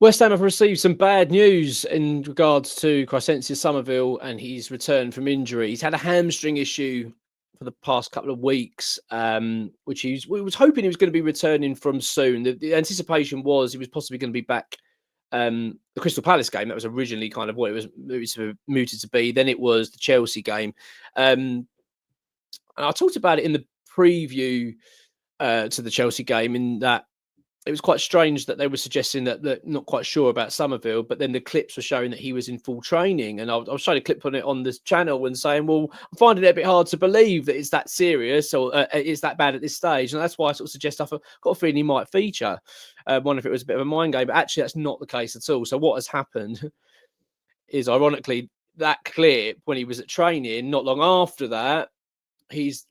West Ham have received some bad news in regards to Crysencio Summerville and his return from injury. He's had a hamstring issue for the past couple of weeks, which we was hoping he was going to be returning from soon. The anticipation was he was possibly going to be back. The Crystal Palace game, that was originally kind of what it was mooted to be. Then it was the Chelsea game. And I talked about it in the preview to the Chelsea game, in that it was quite strange that they were suggesting that not quite sure about Summerville, but then the clips were showing that he was in full training. And I was trying to clip on it on this channel and saying, well, I'm finding it a bit hard to believe that it's that serious or it's that bad at this stage. And that's why I sort of suggest I've got a feeling he might feature. Wonder if it was a bit of a mind game, but actually that's not the case at all. So what has happened is, ironically, that clip when he was at training, not long after that, he's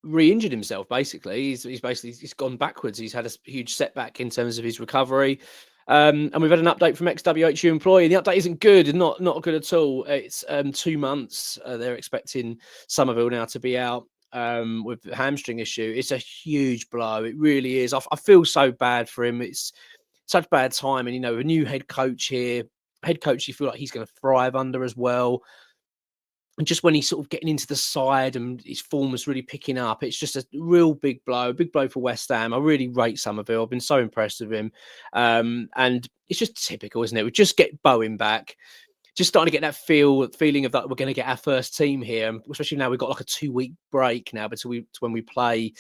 re-injured himself. Basically, he's gone backwards. He's had a huge setback in terms of his recovery. And we've had an update from ex-WHU employee. The update isn't good, not good at all. It's 2 months. They're expecting Summerville now to be out with the hamstring issue. It's a huge blow. It really is. I feel so bad for him. It's such bad time. And, a new head coach here, you feel like he's going to thrive under as well. And just when he's sort of getting into the side and his form was really picking up, it's just a real big blow for West Ham. I really rate Summerville. I've been so impressed with him. And it's just typical, isn't it? We just get Bowen back, just starting to get that feeling of that we're going to get our first team here, and especially now we've got like a 2-week break now between when we play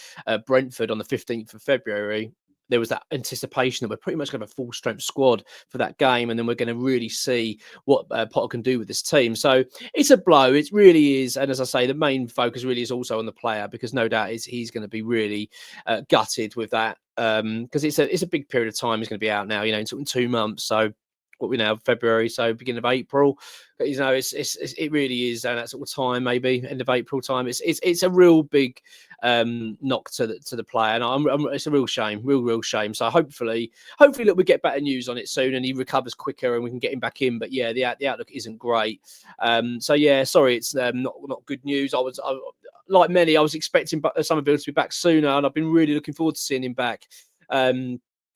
Brentford on the 15th of February. There was that anticipation that we're pretty much going to have a full strength squad for that game. And then we're going to really see what Potter can do with this team. So it's a blow. It really is. And as I say, the main focus really is also on the player, because no doubt he's going to be really gutted with that. Because it's a big period of time. He's going to be out now, in 2 months. So what we now February, so beginning of April. It really is that sort of time, maybe end of April time. It's a real big knock to the player, and it's a real shame, real shame. So hopefully, look, we get better news on it soon, and he recovers quicker, and we can get him back in. But yeah, the outlook isn't great. So yeah, sorry, it's not good news. Like many, I was expecting Summerville to be back sooner, and I've been really looking forward to seeing him back.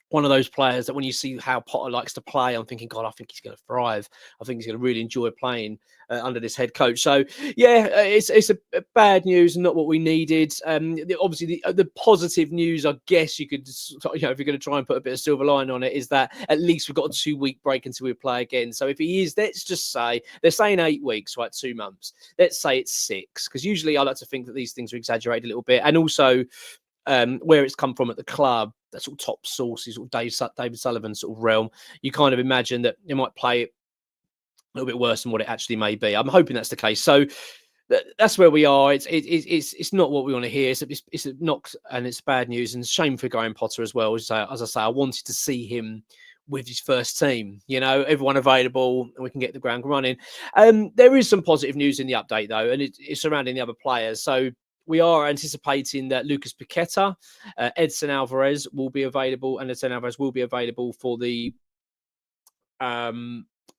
One of those players that when you see how Potter likes to play, I'm thinking, God, I think he's going to thrive. I think he's going to really enjoy playing under this head coach. So, yeah, it's a bad news and not what we needed. Obviously, the positive news, I guess you could, if you're going to try and put a bit of silver line on it, is that at least we've got a 2-week break until we play again. So if he is, let's just say, they're saying 8 weeks, right, 2 months. Let's say it's 6, because usually I like to think that these things are exaggerated a little bit. And also, where it's come from at the club, that sort of top sources, sort of David Sullivan sort of realm, you kind of imagine that they might play it a little bit worse than what it actually may be. I'm hoping that's the case. So that's where we are. It's not what we want to hear. It's a knock, and it's bad news, and shame for Graham Potter as well. As I say, I wanted to see him with his first team, everyone available, and we can get the ground running. There is some positive news in the update though, and it's surrounding the other players. So we are anticipating that Lucas Paqueta, Edson Alvarez will be available, and Edson Alvarez will be available for the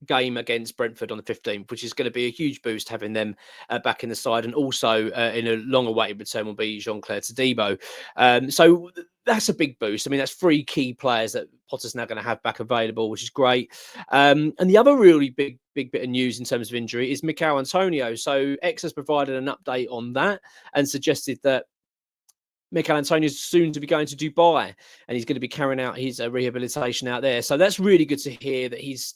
game against Brentford on the 15th, which is going to be a huge boost having them back in the side. And also in a long awaited return will be Jean-Claire Todibo. So that's a big boost. I mean, that's 3 key players that Potter's now going to have back available, which is great. And the other really big bit of news in terms of injury is Michail Antonio. So X has provided an update on that and suggested that Michail Antonio is soon to be going to Dubai, and he's going to be carrying out his rehabilitation out there. So that's really good to hear that he's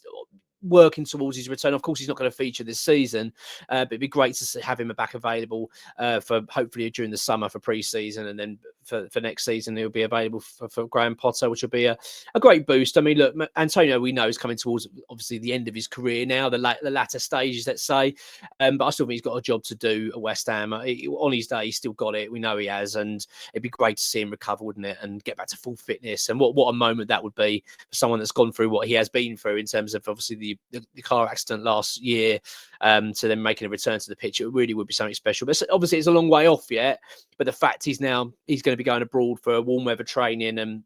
working towards his return. Of course, he's not going to feature this season, but it'd be great to have him back available for hopefully during the summer for pre-season, and then for next season he'll be available for Graham Potter, which will be a great boost. I mean, look, Antonio, we know, is coming towards obviously the end of his career now, the latter stages, let's say, but I still think he's got a job to do at West Ham. On his day, he's still got it. We know he has, and it'd be great to see him recover, wouldn't it, and get back to full fitness. And what a moment that would be for someone that's gone through what he has been through in terms of obviously the car accident last year, to then making a return to the pitch. It really would be something special. But obviously it's a long way off yet. But the fact he's going to be going abroad for warm weather training and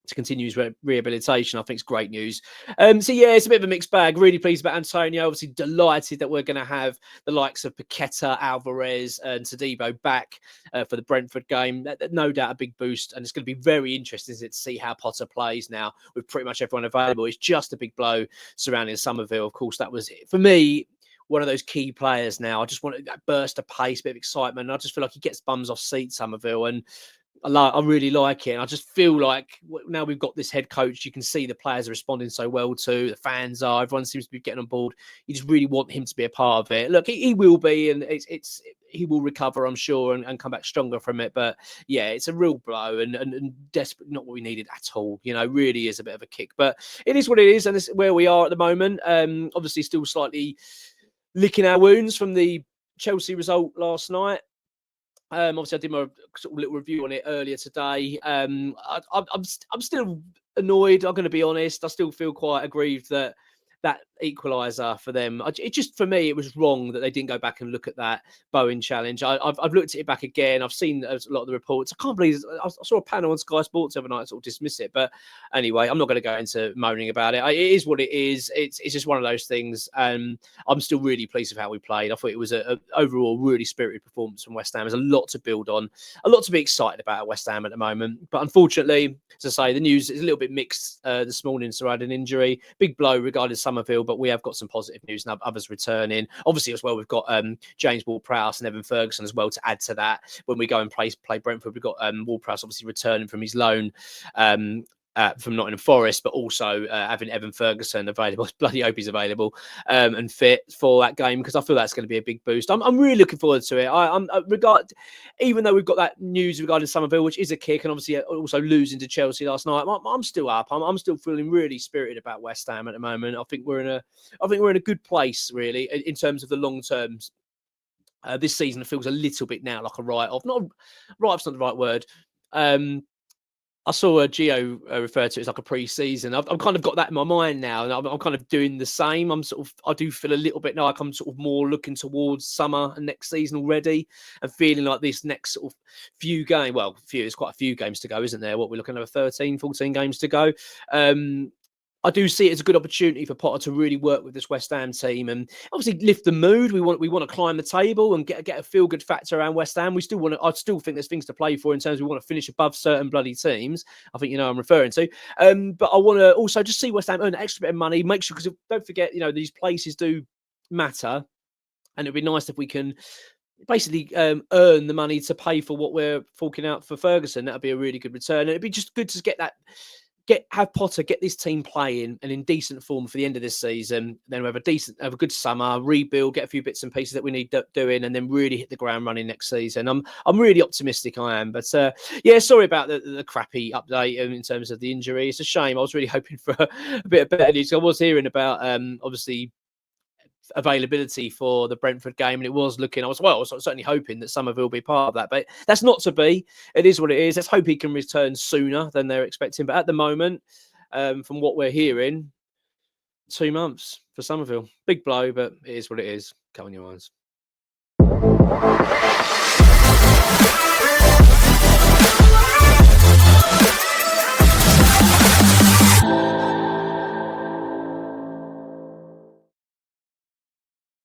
to continue his rehabilitation. I think it's great news. So yeah, it's a bit of a mixed bag. Really pleased about Antonio. Obviously delighted that we're going to have the likes of Paqueta, Alvarez, and Todibo back for the Brentford game. No doubt a big boost, and it's going to be very interesting to see how Potter plays now with pretty much everyone available. It's just a big blow surrounding Summerville. Of course, that was for me one of those key players. Now I just wanted that burst of pace, bit of excitement. I just feel like he gets bums off seats, Summerville, and I really like it. And I just feel like now we've got this head coach, you can see the players are responding so well to, the fans are, everyone seems to be getting on board. You just really want him to be a part of it. Look, he will be, and he will recover, I'm sure, and come back stronger from it. But yeah, it's a real blow and desperate, not what we needed at all. Really is a bit of a kick, but it is what it is, and it's where we are at the moment. Obviously, still slightly licking our wounds from the Chelsea result last night. Obviously, I did my sort of little review on it earlier today. I'm still annoyed. I'm going to be honest. I still feel quite aggrieved that equaliser for them. It just, for me, it was wrong that they didn't go back and look at that Bowen challenge. I've looked at it back again. I've seen a lot of the reports. I can't believe I saw a panel on Sky Sports overnight sort of dismiss it. But anyway, I'm not going to go into moaning about it. It is what it is. It's just one of those things. I'm still really pleased with how we played. I thought it was a overall really spirited performance from West Ham. There's a lot to build on, a lot to be excited about at West Ham at the moment. But unfortunately, as I say, the news is a little bit mixed this morning. So I had an injury, big blow regarding Summerville, but we have got some positive news and others returning. Obviously, as well, we've got James Ward-Prowse and Evan Ferguson as well to add to that. When we go and play Brentford, we've got Ward-Prowse obviously returning from his loan from Nottingham Forest, but also having Evan Ferguson available. Bloody hope he's available and fit for that game, because I feel that's going to be a big boost. I'm really looking forward to it. Even though we've got that news regarding Summerville, which is a kick, and obviously also losing to Chelsea last night, I'm still up. I'm still feeling really spirited about West Ham at the moment. I think we're in a good place, really, in terms of the long term. This season feels a little bit now like a write-off. Not write-off's not the right word. I saw Gio refer to it as like a pre-season. I've kind of got that in my mind now, and I'm kind of doing the same. I do feel a little bit now like I'm sort of more looking towards summer and next season already, and feeling like this next sort of few games. Well, there's quite a few games to go, isn't there? What we're looking at, 13, 14 games to go. I do see it as a good opportunity for Potter to really work with this West Ham team and obviously lift the mood. We want to climb the table and get a feel good factor around West Ham. I still think there's things to play for in terms of we want to finish above certain bloody teams. I think I'm referring to. But I want to also just see West Ham earn an extra bit of money. Make sure, because don't forget, these places do matter, and it'd be nice if we can basically earn the money to pay for what we're forking out for Ferguson. That'd be a really good return. And it'd be just good to get that. Have Potter get this team playing and in decent form for the end of this season. Then we have a good summer, rebuild, get a few bits and pieces that we need doing, and then really hit the ground running next season. I'm really optimistic, I am. But yeah, sorry about the crappy update in terms of the injury. It's a shame. I was really hoping for a bit of better news. I was hearing about obviously availability for the Brentford game, and it was looking, I was certainly hoping that Summerville will be part of that, but that's not to be. It is what it is. Let's hope he can return sooner than they're expecting, but at the moment, from what we're hearing, 2 months for Summerville. Big blow, but it is what it is. Come on, your eyes.